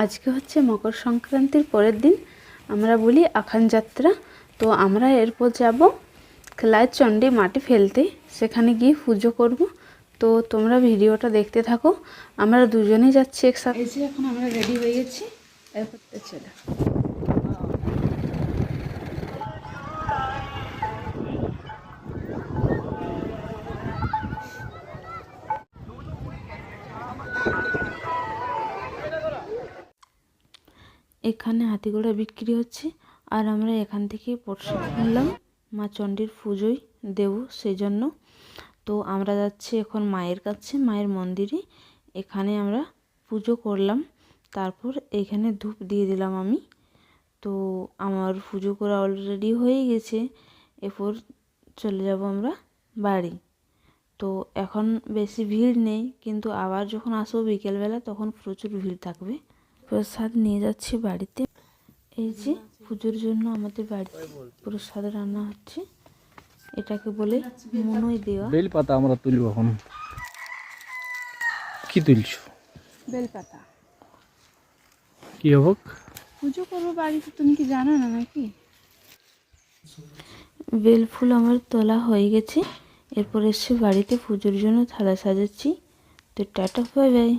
আজকে হচ্ছে মকর সংক্রান্তির পরের দিন, আমরা বলি আখান যাত্রা। তো আমরা এরপর যাব খেলায় চণ্ডী মাটি ফেলতে, সেখানে গিয়ে পুজো করব। তো তোমরা ভিডিওটা দেখতে থাকো। আমরা দুজনেই যাচ্ছি একসাথে। এই যে এখন আমরা রেডি হয়ে গেছি, এরপর চলে। এখানে হাতিঘোড়া বিক্রি হচ্ছে, আর আমরা এখান থেকে প্রসাদ কিনলাম মা চণ্ডীর পুজোয় দেব সেই জন্য। তো আমরা যাচ্ছি এখন মায়ের কাছে, মায়ের মন্দিরে। এখানে আমরা পুজো করলাম, তারপর এখানে ধূপ দিয়ে দিলাম আমি। তো আমার পুজো করা অলরেডি হয়ে গেছে, এরপর চলে যাব আমরা বাড়ি। তো এখন বেশি ভিড় নেই, কিন্তু আবার যখন আসবো বিকেলবেলা তখন প্রচুর ভিড় থাকবে। প্রসাদ নিয়ে যাচ্ছি বাড়িতে। এই যে পুজোর জন্য আমাদের বাড়িতে প্রসাদ রান্না হচ্ছে, এটাকে বলে মনই দেওয়া। বেলপাতা আমরা তুলব এখন। কি তুলছো? বেলপাতা। কি হবে? পুজো করবো বাড়িতে, তুমি কি জানো না নাকি? বেল ফুল আমার তোলা হয়ে গেছে, এরপর এসে বাড়িতে পুজোর জন্য থালা সাজাচ্ছি। তো টাটা, বাই বাই।